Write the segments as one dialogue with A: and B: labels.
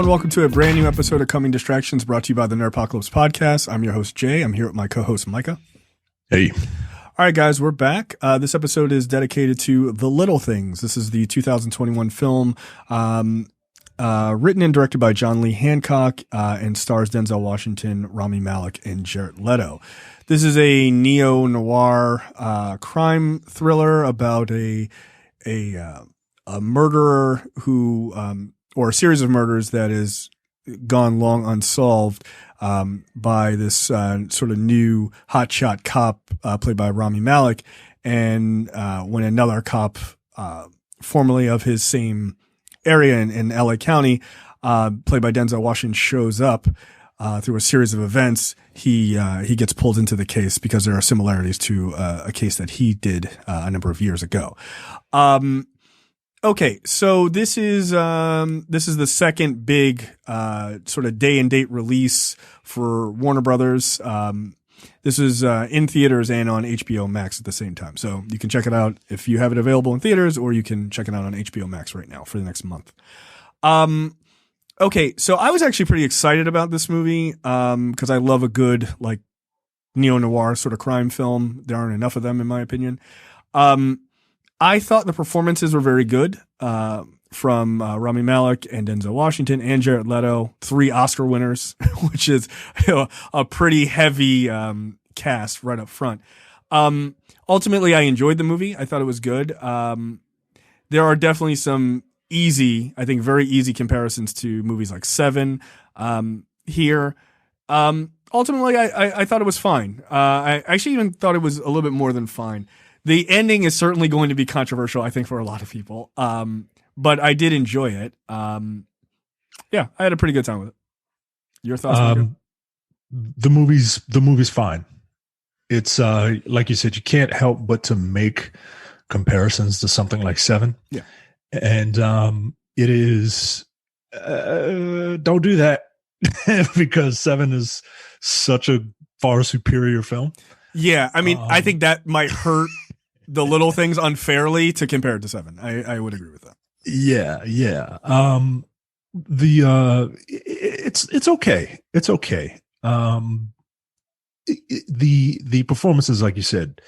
A: and welcome to a brand new episode of Coming Distractions brought to you by the Nerdpocalypse podcast. I'm your host, Jay. I'm here with my co-host, Micah.
B: Hey.
A: All right, guys, we're back. This episode is dedicated to The Little Things. This is the 2021 film written and directed by John Lee Hancock and stars Denzel Washington, Rami Malek, and Jared Leto. This is a neo-noir crime thriller about a murderer who, or a series of murders that is gone long unsolved by this sort of new hotshot cop played by Rami Malek. And when another cop, formerly of his same area in LA County, played by Denzel Washington, shows up through a series of events, he gets pulled into the case because there are similarities to a case that he did a number of years ago. Okay, so this is the second big sort of day and date release for Warner Brothers. This is in theaters and on HBO Max at the same time. So you can check it out if you have it available in theaters, or you can check it out on HBO Max right now for the next month. Okay, so I was actually pretty excited about this movie because I love a good like neo-noir sort of crime film. There aren't enough of them, in my opinion. I thought the performances were very good from Rami Malek and Denzel Washington and Jared Leto, 3 Oscar winners, which is a pretty heavy cast right up front. Ultimately, I enjoyed the movie. I thought it was good. There are definitely some very easy comparisons to movies like Seven here. Ultimately, I thought it was fine. I actually even thought it was a little bit more than fine. The ending is certainly going to be controversial, I think, for a lot of people. But I did enjoy it. Yeah, I had a pretty good time with it. Your thoughts?
B: The movie's fine. It's like you said, you can't help but to make comparisons to something like Seven.
A: Yeah,
B: and it is don't do that because Seven is such a far superior film. Yeah,
A: I mean, I think that might hurt The Little Things unfairly to compare it to Seven. I would agree with that.
B: Yeah. It's okay. It's okay. The performances, like you said,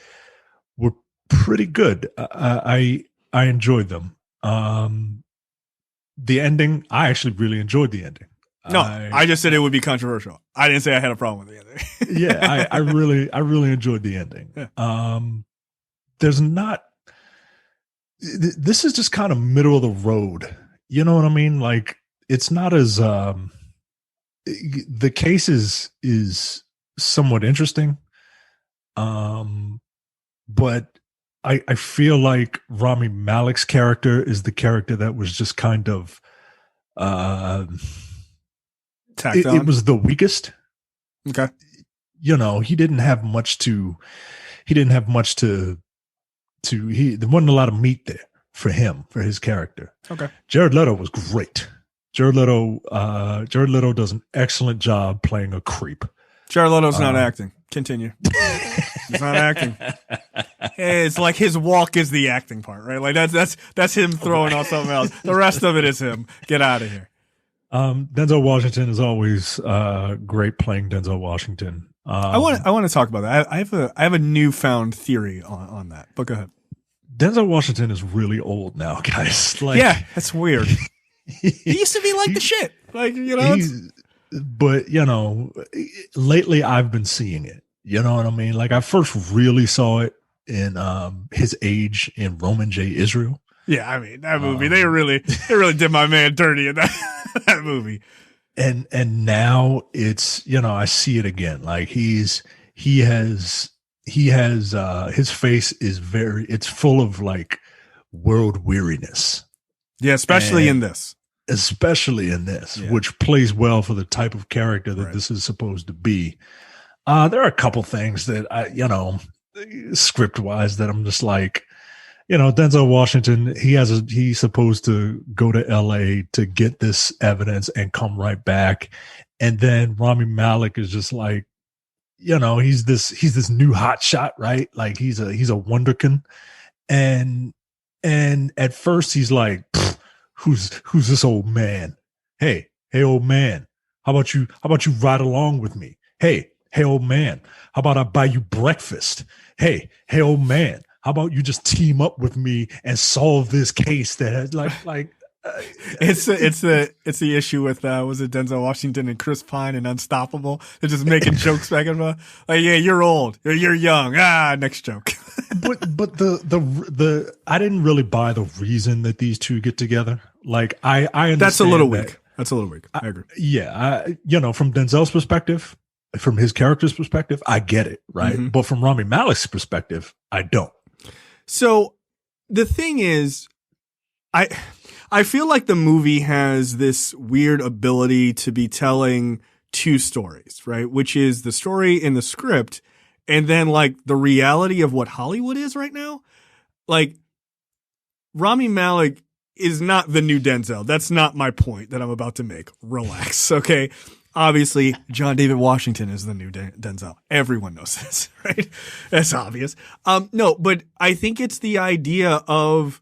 B: were pretty good. I enjoyed them. The ending, I actually really enjoyed the ending.
A: No, I just said it would be controversial. I didn't say I had a problem with the ending.
B: Yeah, I really enjoyed the ending. Yeah. There's not. This is just kind of middle of the road. You know what I mean? Like, it's not as the case is somewhat interesting. But I feel like Rami Malek's character is the character that was just kind of it was the weakest.
A: Okay.
B: You know, there wasn't a lot of meat there for him, for his character.
A: Okay.
B: Jared Leto was great. Jared Leto does an excellent job playing a creep.
A: Jared Leto's not acting. Continue. He's not acting. It's like his walk is the acting part, right? Like that's him throwing on something else. The rest of it is him. Get out of here.
B: Denzel Washington is always great playing Denzel Washington.
A: I want to talk about that. I have a newfound theory on that. But go ahead.
B: Denzel Washington is really old now, guys. Like,
A: yeah, that's weird. He used to be like the shit. Like, you know.
B: But you know, lately I've been seeing it. You know what I mean? Like, I first really saw it in his age in Roman J. Israel.
A: Yeah, I mean, that movie, they really did my man dirty in that movie.
B: And now it's, you know, I see it again. Like, he has his face is it's full of like world weariness.
A: Yeah, especially in this,
B: yeah. Which plays well for the type of character that this is supposed to be. There are a couple things that script wise that I'm just like, you know, Denzel Washington, he's supposed to go to LA to get this evidence and come right back. And then Rami Malek is just like, you know, he's this new hot shot, right? Like he's a wonderkin. And at first he's like, who's this old man? Hey, hey old man, how about you ride along with me? Hey old man, how about I buy you breakfast? Hey old man, how about you just team up with me and solve this case that has
A: it's the issue with was it Denzel Washington and Chris Pine and Unstoppable? They're just making jokes back and forth. Like, yeah, you're old, you're young. Next joke.
B: but the I didn't really buy the reason that these two get together. Like I understand
A: that's a little weak. That's a little weak. I agree.
B: From Denzel's perspective, from his character's perspective, I get it, right? Mm-hmm. But from Rami Malek's perspective, I don't.
A: So the thing is, I feel like the movie has this weird ability to be telling two stories, right? Which is the story in the script and then like the reality of what Hollywood is right now. Like Rami Malek is not the new Denzel. That's not my point that I'm about to make. Relax. Okay. Obviously, John David Washington is the new Denzel. Everyone knows this, right? That's obvious. No, but I think it's the idea of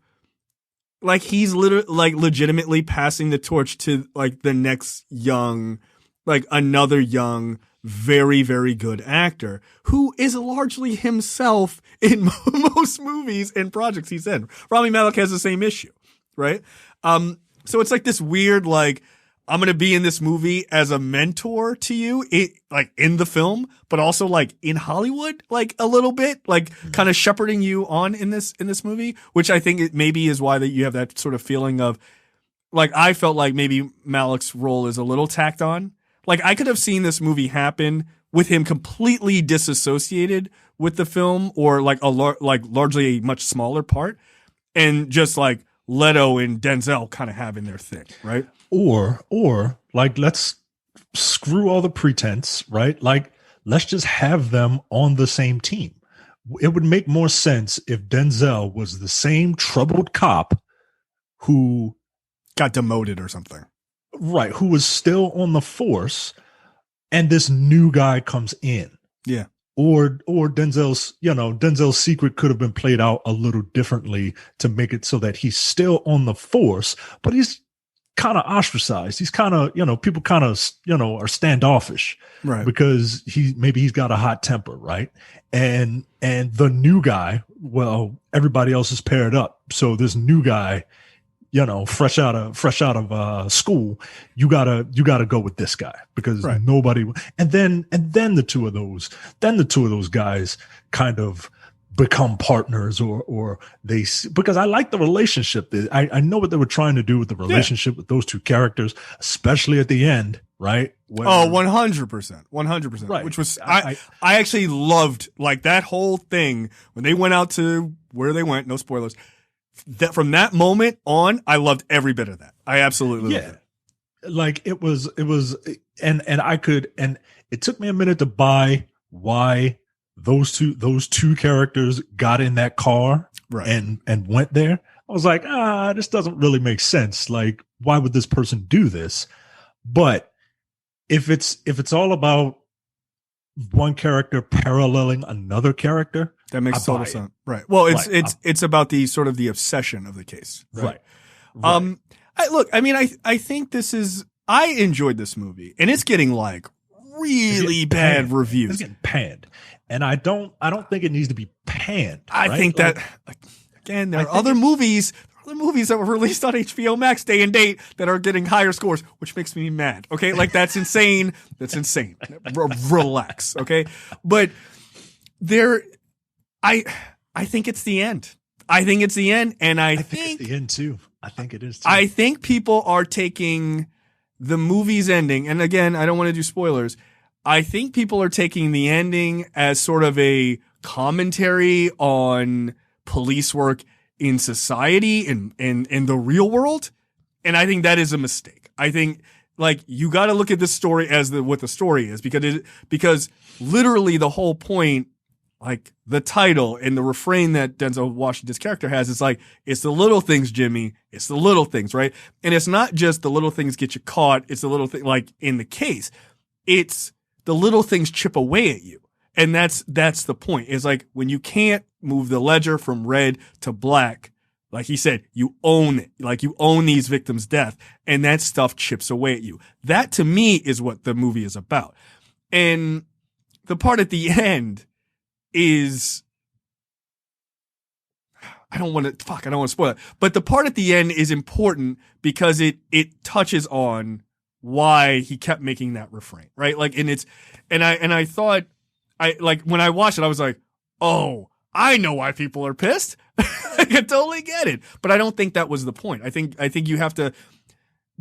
A: like he's literally like legitimately passing the torch to like the next young, like another young, very, very good actor who is largely himself in most movies and projects he's in. Rami Malek has the same issue, right? So it's like this weird, like, I'm going to be in this movie as a mentor to you, like in the film, but also like in Hollywood, like a little bit, like kind of shepherding you on in this movie, which I think it maybe is why that you have that sort of feeling of like, I felt like maybe Malek's role is a little tacked on. Like I could have seen this movie happen with him completely disassociated with the film or like largely a much smaller part and just like Leto and Denzel kind of having their thing, right?
B: Or like, let's screw all the pretense, right? Like, let's just have them on the same team. It would make more sense if Denzel was the same troubled cop who
A: got demoted or something.
B: Right. Who was still on the force and this new guy comes in.
A: Yeah.
B: Or Denzel's secret could have been played out a little differently to make it so that he's still on the force, but he's kind of ostracized. He's kind of, people kind of, are standoffish,
A: right?
B: Because he's got a hot temper, right? And the new guy, well, everybody else is paired up. So this new guy, fresh out of school, you gotta go with this guy because
A: right.
B: nobody. And then the two of those guys kind of become partners or they, because I like the relationship. I know what they were trying to do with the relationship with those two characters, especially at the end, right?
A: 100%. Right. Which was, I actually loved like that whole thing when they went out to where they went, no spoilers. That from that moment on, I loved every bit of that. I absolutely loved it.
B: Like it was, and it took me a minute to buy why those two characters got in that car
A: right.
B: and went there. I was like, this doesn't really make sense. Like, why would this person do this? But if it's all about one character paralleling another character,
A: that makes total sense. Right. Well, it's about the sort of the obsession of the case. Right. I think I enjoyed this movie and it's getting like really bad reviews.
B: It's getting panned. And I don't think it needs to be panned.
A: I think that again, there are other movies that were released on HBO Max day and date that are getting higher scores, which makes me mad. Okay. Like that's insane. That's insane. Relax. Okay. But I think it's the end. I think it's the end. And I think
B: it's the end too. I think it is too.
A: I think people are taking the movie's ending. And again, I don't want to do spoilers. I think people are taking the ending as sort of a commentary on police work in society and in the real world. And I think that is a mistake. I think like you got to look at this story as what the story is because literally the whole point, like the title and the refrain that Denzel Washington's character has is like, it's the little things, Jimmy. It's the little things, right? And it's not just the little things get you caught. It's the little thing, like in the case, it's the little things chip away at you. And that's the point. It's like when you can't move the ledger from red to black, Like he said, you own it. Like you own these victims' death, and that stuff chips away at you. That to me is what the movie is about. And the part at the end is, I don't want to spoil it. But the part at the end is important because it touches on why he kept making that refrain, right? Like, and I thought, like when I watched it, I was like, oh, I know why people are pissed. I can totally get it. But I don't think that was the point. I think you have to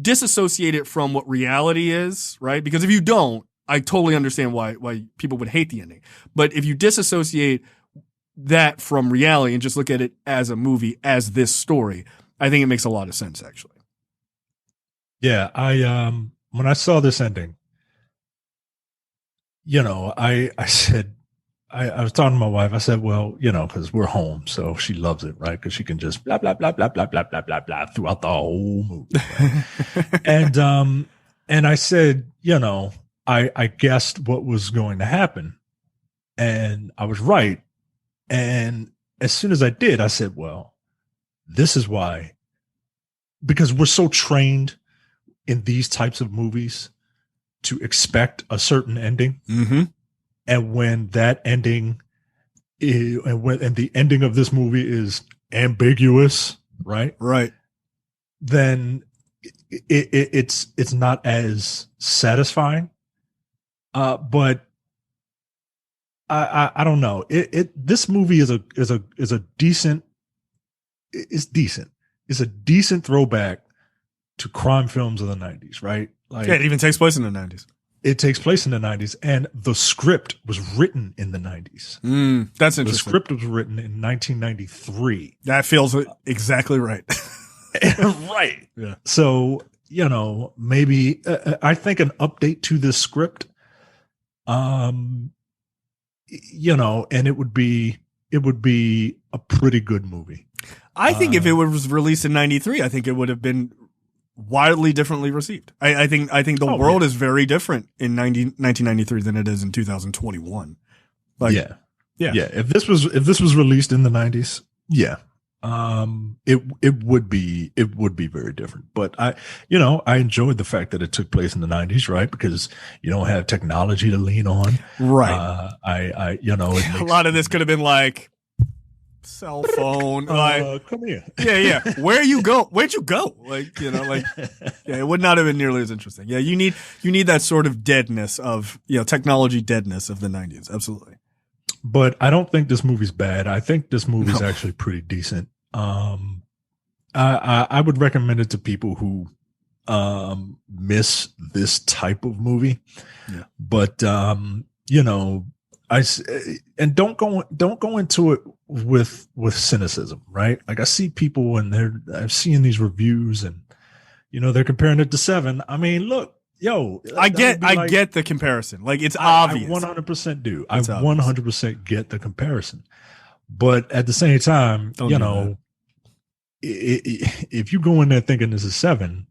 A: disassociate it from what reality is, right? Because if you don't, I totally understand why people would hate the ending. But if you disassociate that from reality and just look at it as a movie, as this story, I think it makes a lot of sense, actually.
B: Yeah, when I saw this ending, I said, I was talking to my wife. I said, well, because we're home, so she loves it, right? Because she can just blah, blah, blah, blah, blah, blah, blah, blah, blah throughout the whole movie. Right? And I said, I guessed what was going to happen. And I was right. And as soon as I did, I said, well, this is why. Because we're so trained in these types of movies to expect a certain ending.
A: Mm-hmm.
B: And when that ending is, and the ending of this movie is ambiguous, right?
A: Right.
B: Then it's not as satisfying. But I don't know. This movie is a decent. It's decent. It's a decent throwback to crime films of the 90s, right? Like,
A: yeah, it even takes place in the 90s.
B: It takes place in the 90s, and the script was written in the 90s.
A: That's interesting.
B: The script was written in 1993.
A: That feels exactly right.
B: Right.
A: Yeah.
B: So, maybe I think an update to this script, and it would be a pretty good movie.
A: I think if it was released in 93, I think it would have been wildly differently received. I think the world is very different in 1993 than it is in 2021. Like, yeah.
B: If this was released in the 90s, it would be very different. But I enjoyed the fact that it took place in the 90s, right? Because you don't have technology to lean on,
A: right?
B: A
A: lot of this could have been like cell phone, like
B: come here.
A: Yeah. Where'd you go? Like, it would not have been nearly as interesting. Yeah, you need that sort of deadness of, technology deadness of the 90s. Absolutely.
B: But I don't think this movie's bad. I think this movie's actually pretty decent. I would recommend it to people who miss this type of movie.
A: Yeah.
B: But don't go into it with cynicism, right? Like I see people and I'm seeing these reviews and they're comparing it to Seven. I mean, look,
A: I get the comparison. Like it's obvious.
B: I 100% do. I 100% get the comparison. But at the same time, if you go in there thinking this is Seven,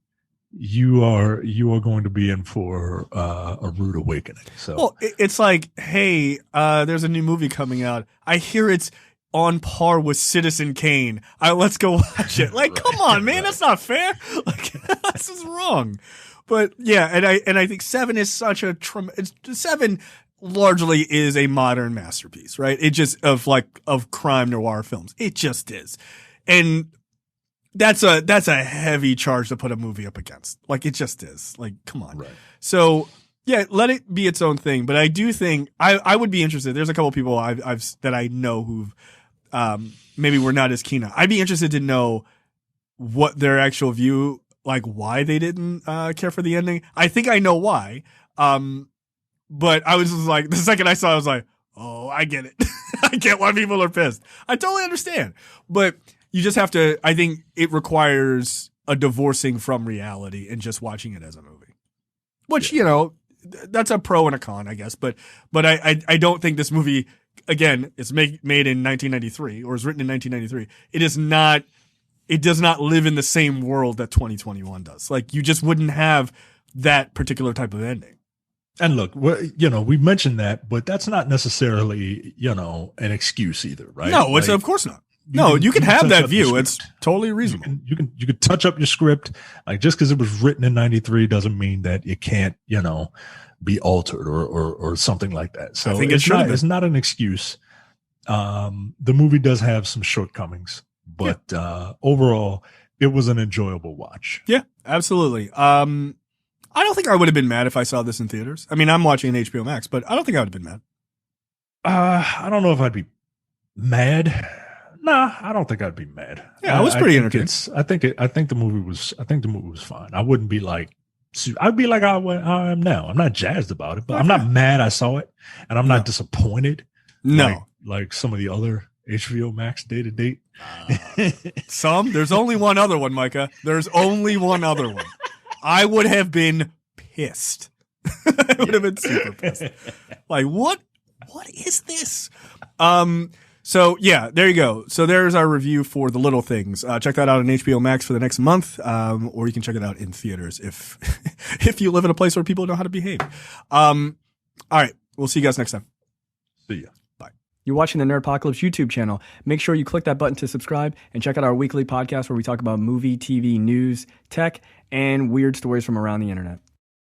B: you are going to be in for a rude awakening. So
A: it's like, hey, there's a new movie coming out. I hear it's on par with Citizen Kane. Let's go watch it. Like, come on, man, that's not fair. Like, this is wrong. But yeah, and I think Seven is such a Seven largely is a modern masterpiece, right? It just of crime noir films. It just is, and that's a heavy charge to put a movie up against. Like it just is. Like, come on.
B: Right.
A: So yeah, let it be its own thing. But I do think I would be interested. There's a couple of people that I know who've maybe we're not as keen on. I'd be interested to know what their actual view. Like why they didn't care for the ending. I think I know why. But I was just like, the second I saw it, I was like, oh, I get it. I get why people are pissed. I totally understand. But you just have to, I think it requires a divorcing from reality and just watching it as a movie. Which, that's a pro and a con, I guess. But I don't think this movie, again, it's made in 1993 or is written in 1993. It does not live in the same world that 2021 does. Like you just wouldn't have that particular type of ending.
B: And look, we mentioned that, but that's not necessarily, an excuse either, right?
A: No, it's of course not. you can have
B: touch
A: that
B: up
A: view.
B: your
A: It's
B: script.
A: totally reasonable.
B: You can touch up your script. Like, just because it was written in 93 doesn't mean that it can't, be altered or something like that. So
A: I think it's
B: not an excuse. The movie does have some shortcomings, but overall, it was an enjoyable watch.
A: Yeah, absolutely. I don't think I would have been mad if I saw this in theaters. I mean, I'm watching HBO Max, but I don't think I would have been mad.
B: I don't know if I'd be mad. Nah, I don't think I'd be mad.
A: Yeah, it was pretty entertaining.
B: I think the movie was fine. I wouldn't be like, I'd be like I am now. I'm not jazzed about it, but I'm not mad I saw it, and I'm not disappointed.
A: No,
B: like some of the other HBO Max day to date.
A: There's only one other one, Micah. There's only one other one. I would have been pissed. I would have been super pissed. Like, what is this? So yeah, there you go. So there's our review for The Little Things. Check that out on HBO Max for the next month. Or you can check it out in theaters if, if you live in a place where people know how to behave. All right. We'll see you guys next time.
B: See ya.
C: You're watching the Nerdpocalypse YouTube channel. Make sure you click that button to subscribe and check out our weekly podcast where we talk about movie, TV, news, tech, and weird stories from around the internet.